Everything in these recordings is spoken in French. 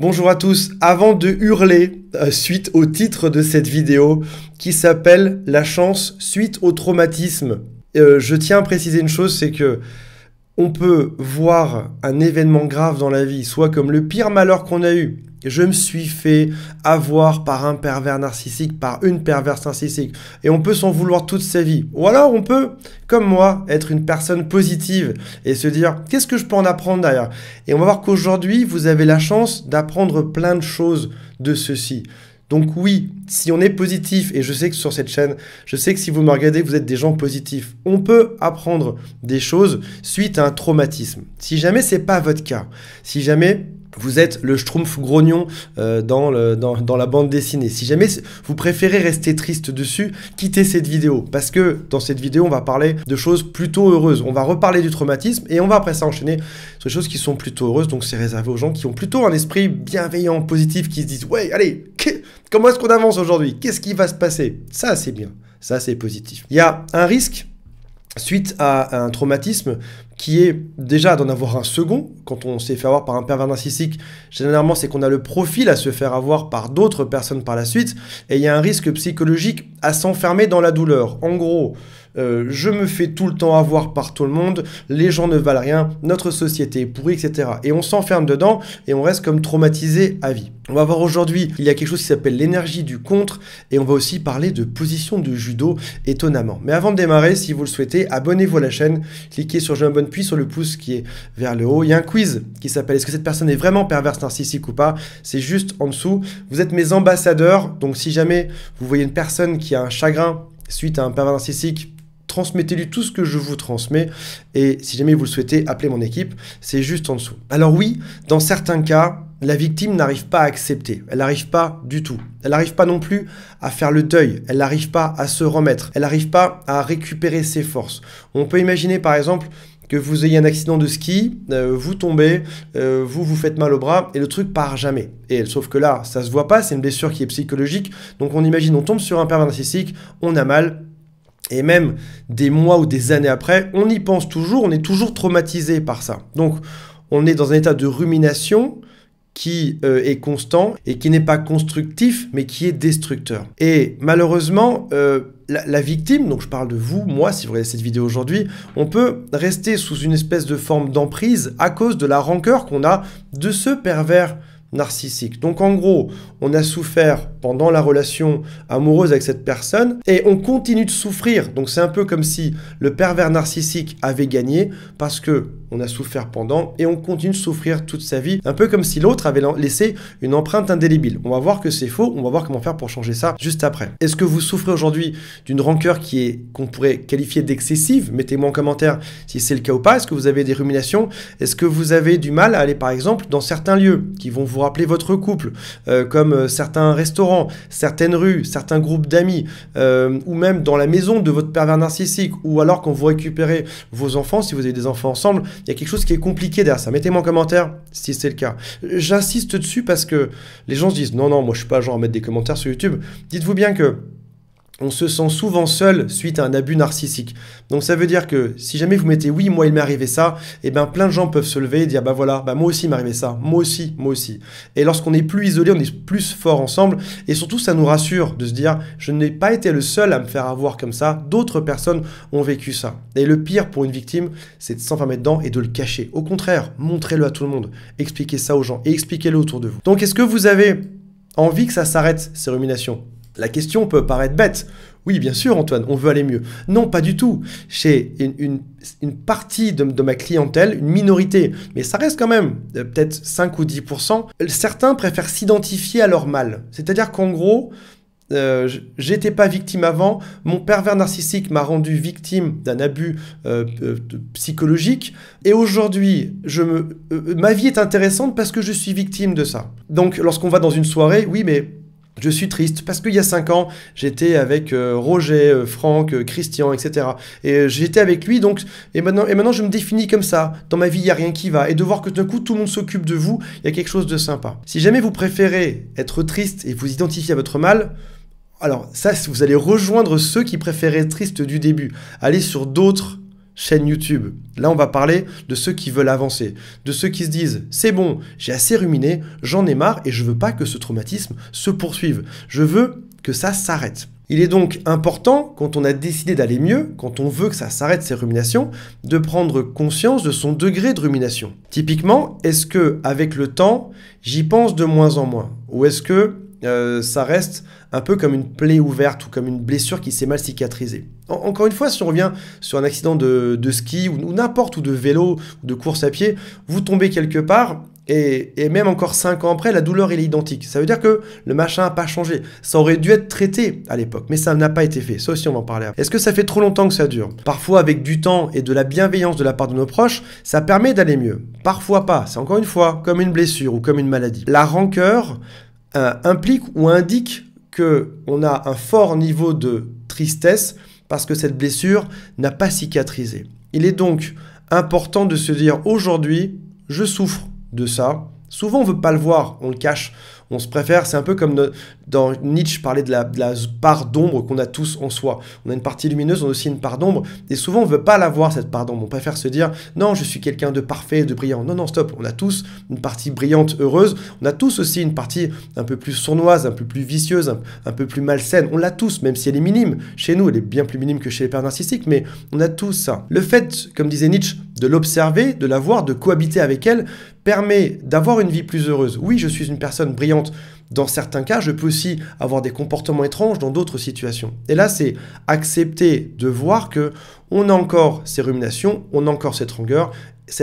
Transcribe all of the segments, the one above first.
Bonjour à tous, avant de hurler suite au titre de cette vidéo qui s'appelle « La chance suite au traumatisme », je tiens à préciser une chose, c'est que on peut voir un événement grave dans la vie, soit comme le pire malheur qu'on a eu. Je me suis fait avoir par un pervers narcissique, par une perverse narcissique. Et on peut s'en vouloir toute sa vie. Ou alors on peut, comme moi, être une personne positive et se dire « Qu'est-ce que je peux en apprendre derrière ?» Et on va voir qu'aujourd'hui, vous avez la chance d'apprendre plein de choses de ceci. Donc oui, si on est positif, et je sais que sur cette chaîne, je sais que si vous me regardez, vous êtes des gens positifs, on peut apprendre des choses suite à un traumatisme. Si jamais c'est pas votre cas, si jamais vous êtes le schtroumpf grognon dans la bande dessinée. Si jamais vous préférez rester triste dessus, quittez cette vidéo. Parce que dans cette vidéo, on va parler de choses plutôt heureuses. On va reparler du traumatisme et on va après ça enchaîner sur des choses qui sont plutôt heureuses. Donc c'est réservé aux gens qui ont plutôt un esprit bienveillant, positif, qui se disent « Ouais, allez, comment est-ce qu'on avance aujourd'hui? Qu'est-ce qui va se passer ?» Ça, c'est bien. Ça, c'est positif. Il y a un risque suite à un traumatisme qui est déjà d'en avoir un second. Quand on s'est fait avoir par un pervers narcissique, généralement c'est qu'on a le profil à se faire avoir par d'autres personnes par la suite, et il y a un risque psychologique à s'enfermer dans la douleur. En gros, je me fais tout le temps avoir par tout le monde, les gens ne valent rien, notre société est pourrie, etc. Et on s'enferme dedans et on reste comme traumatisé à vie. On va voir aujourd'hui, il y a quelque chose qui s'appelle l'énergie du contre et on va aussi parler de position de judo, étonnamment. Mais avant de démarrer, si vous le souhaitez, abonnez-vous à la chaîne, cliquez sur j'aime puis sur le pouce qui est vers le haut. Il y a un quiz qui s'appelle est-ce que cette personne est vraiment perverse narcissique ou pas? C'est juste en dessous. Vous êtes mes ambassadeurs, donc si jamais vous voyez une personne qui a un chagrin suite à un pervers narcissique, transmettez-lui tout ce que je vous transmets et si jamais vous le souhaitez, appelez mon équipe, c'est juste en dessous. Alors oui, dans certains cas, la victime n'arrive pas à accepter, elle n'arrive pas du tout. Elle n'arrive pas non plus à faire le deuil, elle n'arrive pas à se remettre, elle n'arrive pas à récupérer ses forces. On peut imaginer par exemple que vous ayez un accident de ski, vous tombez, vous faites mal au bras et le truc part jamais. Et sauf que là, ça se voit pas, c'est une blessure qui est psychologique. Donc on imagine, on tombe sur un pervers narcissique, on a mal. Et même des mois ou des années après, on y pense toujours, on est toujours traumatisé par ça. Donc, on est dans un état de rumination qui est constant et qui n'est pas constructif, mais qui est destructeur. Et malheureusement, la victime, donc je parle de vous, moi, si vous regardez cette vidéo aujourd'hui, on peut rester sous une espèce de forme d'emprise à cause de la rancœur qu'on a de ce pervers narcissique. Donc en gros, on a souffert pendant la relation amoureuse avec cette personne et on continue de souffrir. Donc c'est un peu comme si le pervers narcissique avait gagné parce que on a souffert pendant et on continue de souffrir toute sa vie. Un peu comme si l'autre avait laissé une empreinte indélébile. On va voir que c'est faux, on va voir comment faire pour changer ça juste après. Est-ce que vous souffrez aujourd'hui d'une rancœur qu'on pourrait qualifier d'excessive? Mettez-moi en commentaire si c'est le cas ou pas. Est-ce que vous avez des ruminations? Est-ce que vous avez du mal à aller par exemple dans certains lieux qui vont vous rappeler votre couple, comme certains restaurants, certaines rues, certains groupes d'amis, ou même dans la maison de votre pervers narcissique, ou alors quand vous récupérez vos enfants, si vous avez des enfants ensemble, il y a quelque chose qui est compliqué derrière ça. Mettez-moi en commentaire si c'est le cas. J'insiste dessus parce que les gens se disent « Non, non, moi je suis pas genre à mettre des commentaires sur YouTube ». Dites-vous bien que on se sent souvent seul suite à un abus narcissique. Donc ça veut dire que si jamais vous mettez « oui, moi il m'est arrivé ça », et bien plein de gens peuvent se lever et dire « bah voilà, bah moi aussi il m'est arrivé ça, moi aussi, moi aussi ». Et lorsqu'on est plus isolé, on est plus fort ensemble. Et surtout, ça nous rassure de se dire « je n'ai pas été le seul à me faire avoir comme ça, d'autres personnes ont vécu ça ». Et le pire pour une victime, c'est de s'enfermer dedans et de le cacher. Au contraire, montrez-le à tout le monde, expliquez ça aux gens et expliquez-le autour de vous. Donc est-ce que vous avez envie que ça s'arrête, ces ruminations ? La question peut paraître bête. Oui, bien sûr, Antoine, on veut aller mieux. Non, pas du tout. Chez une partie de ma clientèle, une minorité, mais ça reste quand même peut-être 5 ou 10%, certains préfèrent s'identifier à leur mal. C'est-à-dire qu'en gros, j'étais pas victime avant, mon pervers narcissique m'a rendu victime d'un abus psychologique, et aujourd'hui, ma vie est intéressante parce que je suis victime de ça. Donc, lorsqu'on va dans une soirée, oui, mais je suis triste parce qu'il y a 5 ans, j'étais avec Roger, Franck, Christian, etc. Et j'étais avec lui, donc, et maintenant je me définis comme ça. Dans ma vie, il n'y a rien qui va. Et de voir que d'un coup, tout le monde s'occupe de vous, il y a quelque chose de sympa. Si jamais vous préférez être triste et vous identifier à votre mal, alors ça, vous allez rejoindre ceux qui préféraient être tristes du début. Allez sur d'autres chaîne YouTube. Là, on va parler de ceux qui veulent avancer, de ceux qui se disent « c'est bon, j'ai assez ruminé, j'en ai marre et je veux pas que ce traumatisme se poursuive. Je veux que ça s'arrête ». Il est donc important, quand on a décidé d'aller mieux, quand on veut que ça s'arrête ces ruminations, de prendre conscience de son degré de rumination. Typiquement, est-ce que avec le temps, j'y pense de moins en moins? Ou est-ce que ça reste un peu comme une plaie ouverte ou comme une blessure qui s'est mal cicatrisée? Encore une fois, si on revient sur un accident de ski ou n'importe où de vélo ou de course à pied, vous tombez quelque part et même encore 5 ans après, la douleur elle est identique. Ça veut dire que le machin n'a pas changé. Ça aurait dû être traité à l'époque, mais ça n'a pas été fait. Ça aussi, on va en parler. Est-ce que ça fait trop longtemps que ça dure? Parfois, avec du temps et de la bienveillance de la part de nos proches, ça permet d'aller mieux. Parfois pas. C'est encore une fois comme une blessure ou comme une maladie. La rancœur implique ou indique qu'on a un fort niveau de tristesse parce que cette blessure n'a pas cicatrisé. Il est donc important de se dire aujourd'hui, je souffre de ça. Souvent, on ne veut pas le voir, on le cache, on se préfère. C'est un peu comme dans Nietzsche parlait de la part d'ombre qu'on a tous en soi. On a une partie lumineuse, on a aussi une part d'ombre. Et souvent, on ne veut pas la voir, cette part d'ombre. On préfère se dire, non, je suis quelqu'un de parfait, de brillant. Non, non, stop. On a tous une partie brillante, heureuse. On a tous aussi une partie un peu plus sournoise, un peu plus vicieuse, un peu plus malsaine. On l'a tous, même si elle est minime. Chez nous, elle est bien plus minime que chez les pères narcissiques, mais on a tous ça. Le fait, comme disait Nietzsche, de l'observer, de la voir, de cohabiter avec elle, permet d'avoir une vie plus heureuse. Oui, je suis une personne brillante. Dans certains cas, je peux aussi avoir des comportements étranges dans d'autres situations. Et là, c'est accepter de voir que on a encore ces ruminations, on a encore cette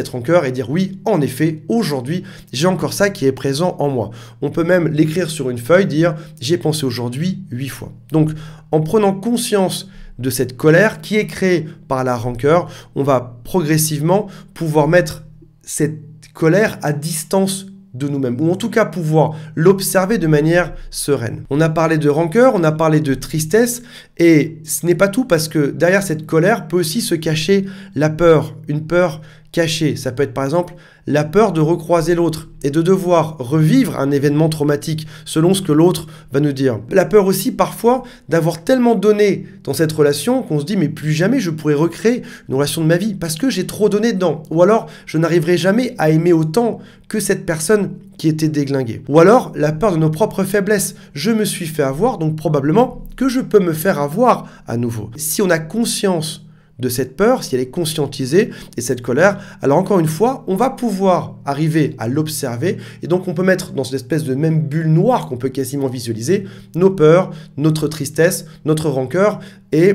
rancœur et dire oui, en effet, aujourd'hui, j'ai encore ça qui est présent en moi. On peut même l'écrire sur une feuille, dire j'ai pensé aujourd'hui 8 fois. Donc, en prenant conscience de cette colère qui est créée par la rancœur, on va progressivement pouvoir mettre cette colère à distance de nous-mêmes, ou en tout cas pouvoir l'observer de manière sereine. On a parlé de rancœur, on a parlé de tristesse, et ce n'est pas tout parce que derrière cette colère peut aussi se cacher la peur, une peur cachée. Ça peut être par exemple la peur de recroiser l'autre et de devoir revivre un événement traumatique selon ce que l'autre va nous dire. La peur aussi parfois d'avoir tellement donné dans cette relation qu'on se dit mais plus jamais je pourrai recréer une relation de ma vie parce que j'ai trop donné dedans. Ou alors je n'arriverai jamais à aimer autant que cette personne qui était déglinguée. Ou alors la peur de nos propres faiblesses. Je me suis fait avoir donc probablement que je peux me faire avoir à nouveau. Si on a conscience de cette peur, si elle est conscientisée et cette colère, alors encore une fois, on va pouvoir arriver à l'observer et donc on peut mettre dans cette espèce de même bulle noire qu'on peut quasiment visualiser nos peurs, notre tristesse, notre rancœur et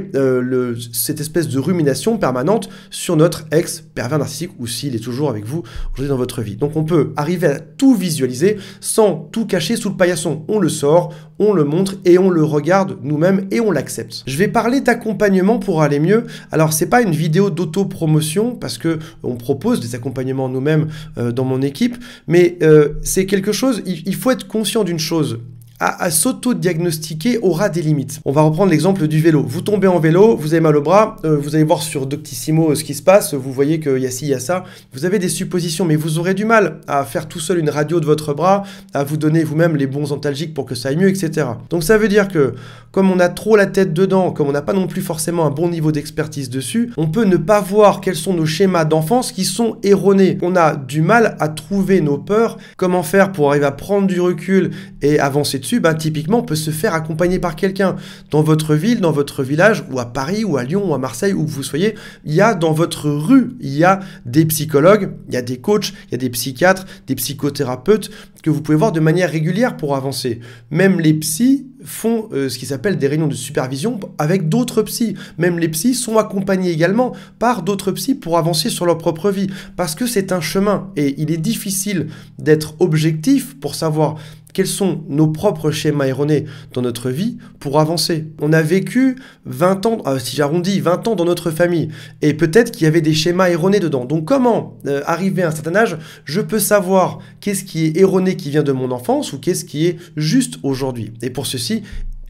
cette espèce de rumination permanente sur notre ex-pervers narcissique ou s'il est toujours avec vous aujourd'hui dans votre vie. Donc on peut arriver à tout visualiser sans tout cacher sous le paillasson. On le sort, on le montre et on le regarde nous-mêmes et on l'accepte. Je vais parler d'accompagnement pour aller mieux. Alors c'est pas une vidéo d'auto-promotion parce que on propose des accompagnements nous-mêmes dans mon équipe, mais c'est quelque chose, il faut être conscient d'une chose. À s'auto-diagnostiquer aura des limites. On va reprendre l'exemple du vélo. Vous tombez en vélo, vous avez mal au bras, vous allez voir sur Doctissimo ce qui se passe, vous voyez qu'il y a ci, il y a ça. Vous avez des suppositions, mais vous aurez du mal à faire tout seul une radio de votre bras, à vous donner vous-même les bons antalgiques pour que ça aille mieux, etc. Donc ça veut dire que, comme on a trop la tête dedans, comme on n'a pas non plus forcément un bon niveau d'expertise dessus, on peut ne pas voir quels sont nos schémas d'enfance qui sont erronés. On a du mal à trouver nos peurs, comment faire pour arriver à prendre du recul et avancer dessus. Typiquement, on peut se faire accompagner par quelqu'un. Dans votre ville, dans votre village, ou à Paris, ou à Lyon, ou à Marseille, où que vous soyez, il y a dans votre rue, il y a des psychologues, il y a des coachs, il y a des psychiatres, des psychothérapeutes que vous pouvez voir de manière régulière pour avancer. Même les psys font ce qui s'appelle des réunions de supervision avec d'autres psys. Même les psys sont accompagnés également par d'autres psys pour avancer sur leur propre vie. Parce que c'est un chemin et il est difficile d'être objectif pour savoir quels sont nos propres schémas erronés dans notre vie pour avancer. On a vécu 20 ans, si j'arrondis, 20 ans dans notre famille. Et peut-être qu'il y avait des schémas erronés dedans. Donc comment, arrivé à un certain âge, je peux savoir qu'est-ce qui est erroné qui vient de mon enfance ou qu'est-ce qui est juste aujourd'hui. Et pour ceci,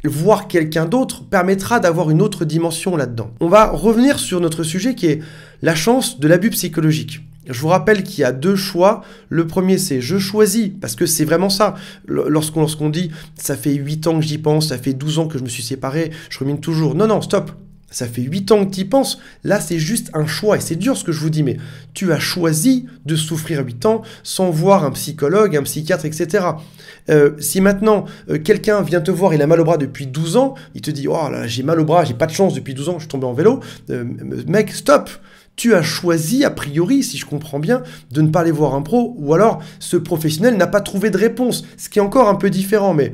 voir quelqu'un d'autre permettra d'avoir une autre dimension là-dedans. On va revenir sur notre sujet qui est la chance de l'abus psychologique. Je vous rappelle qu'il y a 2 choix. Le premier, c'est je choisis, parce que c'est vraiment ça. Lorsqu'on dit, ça fait 8 ans que j'y pense, ça fait 12 ans que je me suis séparé, je rumine toujours. Non, non, stop. Ça fait 8 ans que tu y penses. Là, c'est juste un choix. Et c'est dur ce que je vous dis, mais tu as choisi de souffrir 8 ans sans voir un psychologue, un psychiatre, etc. Si maintenant, quelqu'un vient te voir, il a mal au bras depuis 12 ans, il te dit « Oh là, j'ai mal au bras, j'ai pas de chance depuis 12 ans, je suis tombé en vélo. » Mec, stop! Tu as choisi, a priori, si je comprends bien, de ne pas aller voir un pro, ou alors ce professionnel n'a pas trouvé de réponse, ce qui est encore un peu différent, mais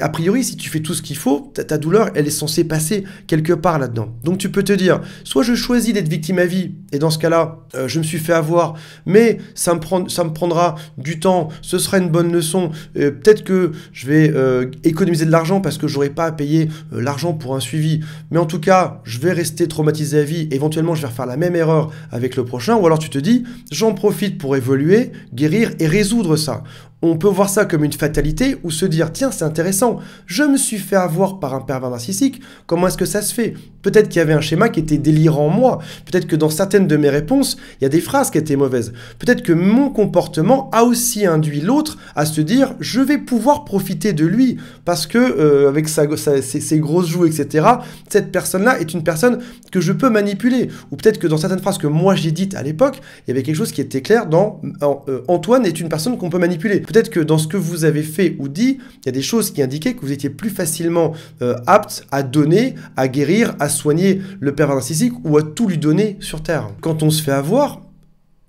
a priori, si tu fais tout ce qu'il faut, ta douleur, elle est censée passer quelque part là-dedans. Donc tu peux te dire, soit je choisis d'être victime à vie, et dans ce cas-là, je me suis fait avoir, mais ça me prendra du temps, ce sera une bonne leçon, peut-être que je vais économiser de l'argent parce que j'aurai pas à payer l'argent pour un suivi, mais en tout cas, je vais rester traumatisé à vie, éventuellement je vais refaire la même erreur avec le prochain, ou alors tu te dis, j'en profite pour évoluer, guérir et résoudre ça. On peut voir ça comme une fatalité ou se dire, tiens, c'est intéressant, je me suis fait avoir par un pervers narcissique, comment est-ce que ça se fait? Peut-être qu'il y avait un schéma qui était délirant en moi, peut-être que dans certaines de mes réponses, il y a des phrases qui étaient mauvaises, peut-être que mon comportement a aussi induit l'autre à se dire, je vais pouvoir profiter de lui, parce que avec ses grosses joues, etc., cette personne-là est une personne que je peux manipuler, ou peut-être que dans certaines phrases que moi j'ai dites à l'époque, il y avait quelque chose qui était clair dans Antoine est une personne qu'on peut manipuler. Peut-être que dans ce que vous avez fait ou dit, il y a des choses qui indiquaient que vous étiez plus facilement apte à donner, à guérir, à soigner le pervers narcissique ou à tout lui donner sur Terre. Quand on se fait avoir,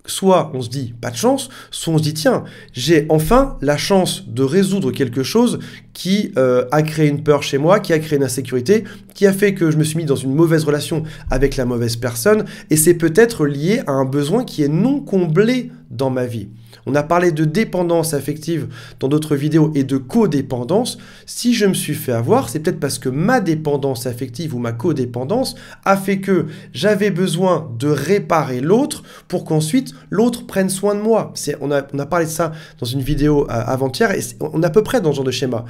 soit on se dit pas de chance, soit on se dit tiens, j'ai enfin la chance de résoudre quelque chose qui a créé une peur chez moi, qui a créé une insécurité, qui a fait que je me suis mis dans une mauvaise relation avec la mauvaise personne, et c'est peut-être lié à un besoin qui est non comblé dans ma vie. On a parlé de dépendance affective dans d'autres vidéos et de codépendance. Si je me suis fait avoir, c'est peut-être parce que ma dépendance affective ou ma codépendance a fait que j'avais besoin de réparer l'autre pour qu'ensuite l'autre prenne soin de moi. On a parlé de ça dans une vidéo avant-hier et on est à peu près dans ce genre de schéma.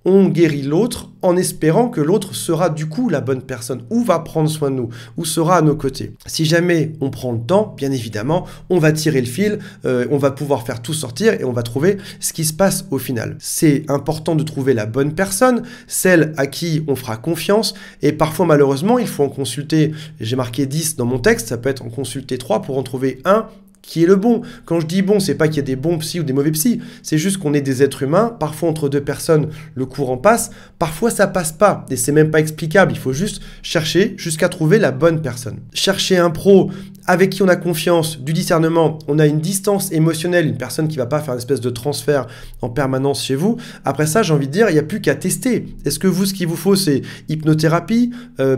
On guérit l'autre en espérant que l'autre sera du coup la bonne personne, ou va prendre soin de nous, ou sera à nos côtés. Si jamais on prend le temps, bien évidemment, on va tirer le fil, on va pouvoir faire tout sortir et on va trouver ce qui se passe au final. C'est important de trouver la bonne personne, celle à qui on fera confiance, et parfois malheureusement, il faut en consulter, j'ai marqué 10 dans mon texte, ça peut être en consulter 3 pour en trouver un qui est le bon. Quand je dis bon, c'est pas qu'il y a des bons psys ou des mauvais psys, c'est juste qu'on est des êtres humains, parfois entre deux personnes, le courant passe, parfois ça passe pas, et c'est même pas explicable, il faut juste chercher jusqu'à trouver la bonne personne. Chercher un pro avec qui on a confiance, du discernement, on a une distance émotionnelle, une personne qui va pas faire une espèce de transfert en permanence chez vous. Après ça, j'ai envie de dire, il n'y a plus qu'à tester. Est-ce que vous, ce qu'il vous faut, c'est hypnothérapie,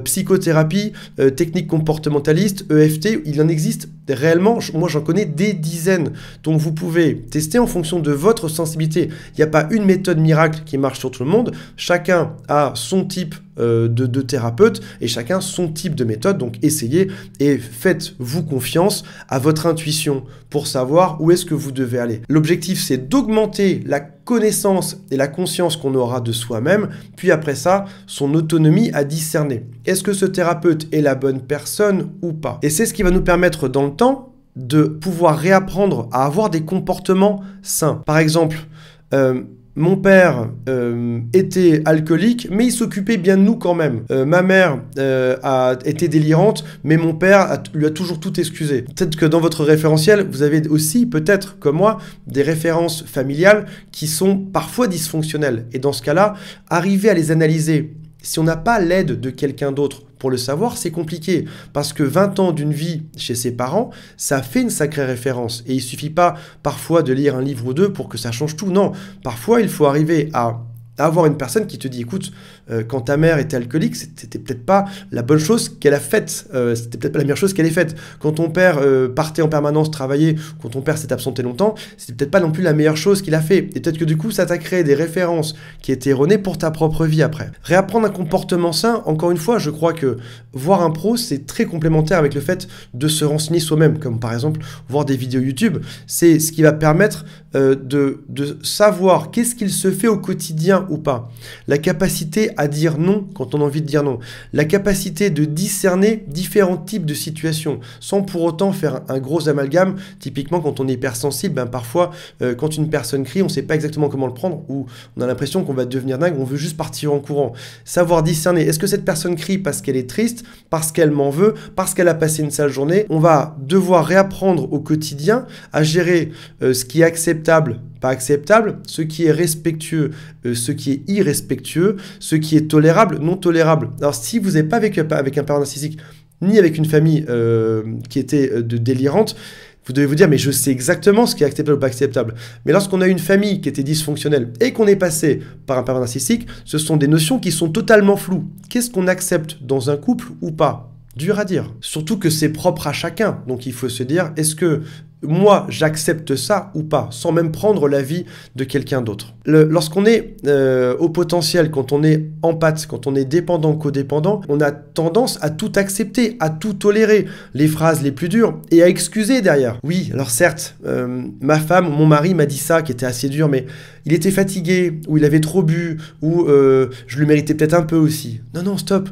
psychothérapie, technique comportementaliste, EFT, il en existe réellement, moi j'en connais des dizaines. Donc vous pouvez tester en fonction de votre sensibilité. Il n'y a pas une méthode miracle qui marche sur tout le monde. Chacun a son type de thérapeute et chacun son type de méthode. Donc essayez et faites-vous confiance à votre intuition pour savoir où est-ce que vous devez aller. L'objectif, c'est d'augmenter la connaissance et la conscience qu'on aura de soi-même, puis après ça, son autonomie à discerner. Est-ce que ce thérapeute est la bonne personne ou pas? Et c'est ce qui va nous permettre dans le temps de pouvoir réapprendre à avoir des comportements sains. Par exemple, mon père était alcoolique, mais il s'occupait bien de nous quand même. Ma mère a été délirante, mais mon père lui a toujours tout excusé. Peut-être que dans votre référentiel, vous avez aussi, peut-être comme moi, des références familiales qui sont parfois dysfonctionnelles. Et dans ce cas-là, arriver à les analyser, si on n'a pas l'aide de quelqu'un d'autre pour le savoir, c'est compliqué, parce que 20 ans d'une vie chez ses parents, ça fait une sacrée référence. Et il suffit pas parfois de lire un livre ou deux pour que ça change tout. Non, parfois il faut arriver à avoir une personne qui te dit, écoute, quand ta mère était alcoolique, c'était peut-être pas la bonne chose qu'elle a faite, c'était peut-être pas la meilleure chose qu'elle ait faite. Quand ton père partait en permanence travailler, quand ton père s'est absenté longtemps, c'était peut-être pas non plus la meilleure chose qu'il a fait. Et peut-être que du coup, ça t'a créé des références qui étaient erronées pour ta propre vie après. Réapprendre un comportement sain, encore une fois, je crois que voir un pro, c'est très complémentaire avec le fait de se renseigner soi-même, comme par exemple voir des vidéos YouTube. C'est ce qui va permettre de savoir qu'est-ce qu'il se fait au quotidien ou pas. La capacité à dire non quand on a envie de dire non. La capacité de discerner différents types de situations sans pour autant faire un gros amalgame. Typiquement, quand on est hypersensible, ben parfois, quand une personne crie, on ne sait pas exactement comment le prendre ou on a l'impression qu'on va devenir dingue, on veut juste partir en courant. Savoir discerner, est-ce que cette personne crie parce qu'elle est triste, parce qu'elle m'en veut, parce qu'elle a passé une sale journée? On va devoir réapprendre au quotidien à gérer ce qui est acceptable, pas acceptable, ce qui est respectueux, ce qui est irrespectueux, ce qui est tolérable, non tolérable. Alors si vous n'avez pas vécu avec un parent narcissique, ni avec une famille qui était délirante, vous devez vous dire, mais je sais exactement ce qui est acceptable ou pas acceptable. Mais lorsqu'on a une famille qui était dysfonctionnelle et qu'on est passé par un parent narcissique, ce sont des notions qui sont totalement floues. Qu'est-ce qu'on accepte dans un couple ou pas? Dur à dire. Surtout que c'est propre à chacun. Donc il faut se dire, est-ce que moi j'accepte ça ou pas, sans même prendre l'avis de quelqu'un d'autre. Lorsqu'on est au potentiel, quand on est empathe, quand on est dépendant, codépendant, on a tendance à tout accepter, à tout tolérer, les phrases les plus dures, et à excuser derrière. Oui, alors certes, ma femme ou mon mari m'a dit ça, qui était assez dur, mais il était fatigué, ou il avait trop bu, ou je le méritais peut-être un peu aussi. Non, non, stop.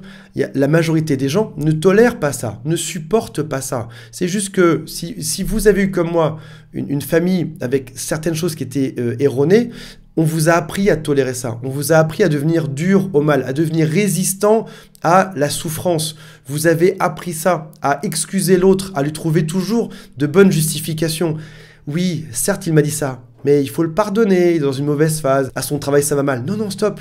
La majorité des gens ne tolèrent pas ça, ne supportent pas ça. C'est juste que si vous avez eu comme moi une famille avec certaines choses qui étaient erronées, on vous a appris à tolérer ça. On vous a appris à devenir dur au mal, à devenir résistant à la souffrance. Vous avez appris ça, à excuser l'autre, à lui trouver toujours de bonnes justifications. Oui, certes, il m'a dit ça, mais il faut le pardonner, il est dans une mauvaise phase. À son travail, ça va mal. Non, non, stop.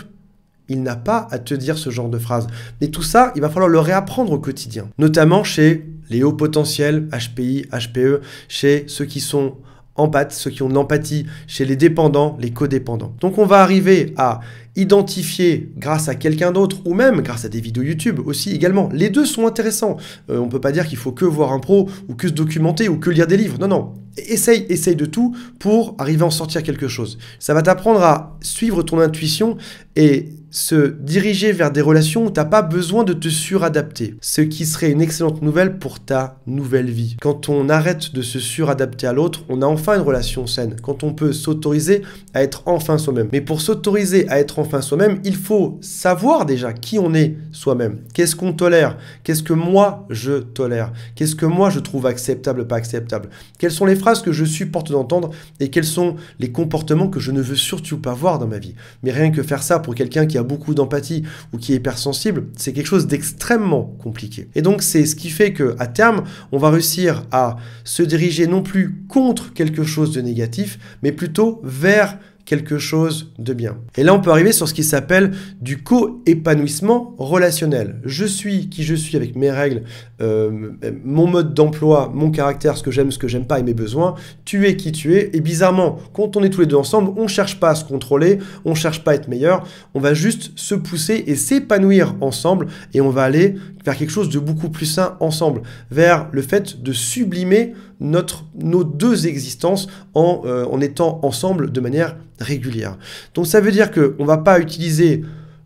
Il n'a pas à te dire ce genre de phrase. Mais tout ça, il va falloir le réapprendre au quotidien. Notamment chez les hauts potentiels, HPI, HPE, chez ceux qui sont empathes, ceux qui ont de l'empathie, chez les dépendants, les codépendants. Donc on va arriver à identifier grâce à quelqu'un d'autre ou même grâce à des vidéos YouTube aussi également. Les deux sont intéressants. On ne peut pas dire qu'il faut que voir un pro ou que se documenter ou que lire des livres. Non, non. Essaye de tout pour arriver à en sortir quelque chose. Ça va t'apprendre à suivre ton intuition et se diriger vers des relations où tu n'as pas besoin de te suradapter. Ce qui serait une excellente nouvelle pour ta nouvelle vie. Quand on arrête de se suradapter à l'autre, on a enfin une relation saine. Quand on peut s'autoriser à être enfin soi-même. Mais pour s'autoriser à être enfin soi-même, il faut savoir déjà qui on est soi-même. Qu'est-ce qu'on tolère? Qu'est-ce que moi je tolère? Qu'est-ce que moi je trouve acceptable, pas acceptable? Quelles sont les phrases que je supporte d'entendre et quels sont les comportements que je ne veux surtout pas voir dans ma vie? Mais rien que faire ça pour quelqu'un qui a beaucoup d'empathie ou qui est hypersensible, c'est quelque chose d'extrêmement compliqué. Et donc c'est ce qui fait qu'à terme, on va réussir à se diriger non plus contre quelque chose de négatif, mais plutôt vers quelque chose de bien. Et là, on peut arriver sur ce qui s'appelle du co-épanouissement relationnel. Je suis qui je suis avec mes règles, mon mode d'emploi, mon caractère, ce que j'aime pas et mes besoins. Tu es qui tu es. Et bizarrement, quand on est tous les deux ensemble, on cherche pas à se contrôler, on cherche pas à être meilleur. On va juste se pousser et s'épanouir ensemble et on va aller vers quelque chose de beaucoup plus sain ensemble, vers le fait de sublimer nos deux existences en étant ensemble de manière régulière. Donc ça veut dire qu'on ne va pas utiliser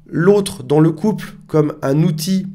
l'autre dans le couple comme un outil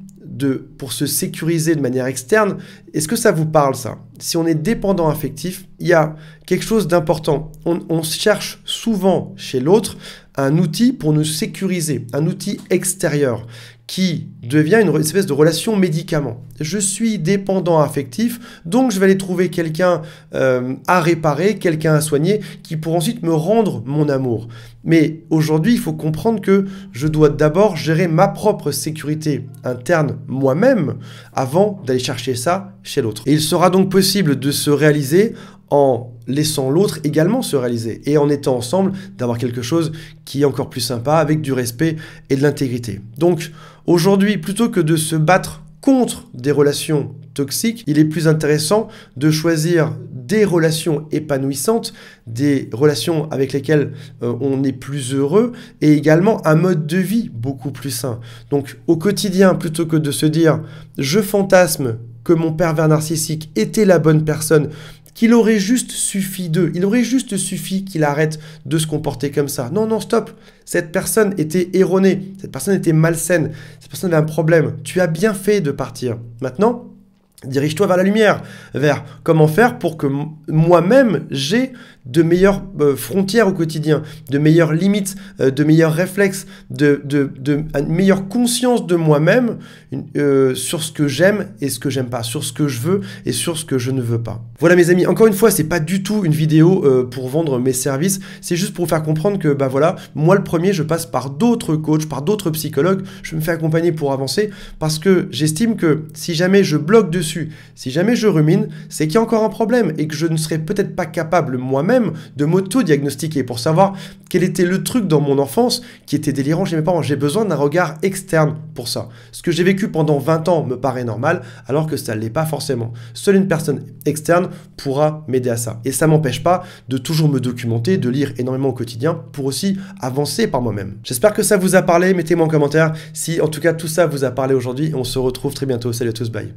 pour se sécuriser de manière externe. Est-ce que ça vous parle ça? Si on est dépendant affectif, il y a quelque chose d'important. On cherche souvent chez l'autre un outil pour nous sécuriser, un outil extérieur qui devient une espèce de relation médicament. Je suis dépendant affectif, donc je vais aller trouver quelqu'un à réparer, quelqu'un à soigner, qui pourra ensuite me rendre mon amour. Mais aujourd'hui, il faut comprendre que je dois d'abord gérer ma propre sécurité interne moi-même avant d'aller chercher ça chez l'autre. Et il sera donc possible de se réaliser en laissant l'autre également se réaliser et en étant ensemble, d'avoir quelque chose qui est encore plus sympa avec du respect et de l'intégrité. Donc aujourd'hui, plutôt que de se battre contre des relations toxiques, il est plus intéressant de choisir des relations épanouissantes, des relations avec lesquelles on est plus heureux et également un mode de vie beaucoup plus sain. Donc au quotidien, plutôt que de se dire « je fantasme que mon pervers narcissique était la bonne personne », qu'il aurait juste suffi d'eux, il aurait juste suffi qu'il arrête de se comporter comme ça. Non, non, stop. Cette personne était erronée, cette personne était malsaine, cette personne avait un problème. Tu as bien fait de partir. Maintenant, dirige-toi vers la lumière, vers comment faire pour que moi-même j'ai de meilleures frontières au quotidien, de meilleures limites, de meilleurs réflexes, une meilleure conscience de moi-même sur ce que j'aime et ce que j'aime pas, sur ce que je veux et sur ce que je ne veux pas. Voilà mes amis, encore une fois, c'est pas du tout une vidéo pour vendre mes services, c'est juste pour vous faire comprendre que bah voilà, moi le premier, je passe par d'autres coachs, par d'autres psychologues, je me fais accompagner pour avancer parce que j'estime que si jamais je bloque dessus, si jamais je rumine, c'est qu'il y a encore un problème et que je ne serais peut-être pas capable moi-même de m'auto-diagnostiquer pour savoir quel était le truc dans mon enfance qui était délirant chez mes parents. J'ai besoin d'un regard externe pour ça. Ce que j'ai vécu pendant 20 ans me paraît normal alors que ça ne l'est pas forcément. Seule une personne externe pourra m'aider à ça. Et ça ne m'empêche pas de toujours me documenter, de lire énormément au quotidien pour aussi avancer par moi-même. J'espère que ça vous a parlé. Mettez-moi en commentaire si en tout cas tout ça vous a parlé aujourd'hui. On se retrouve très bientôt. Salut à tous, bye.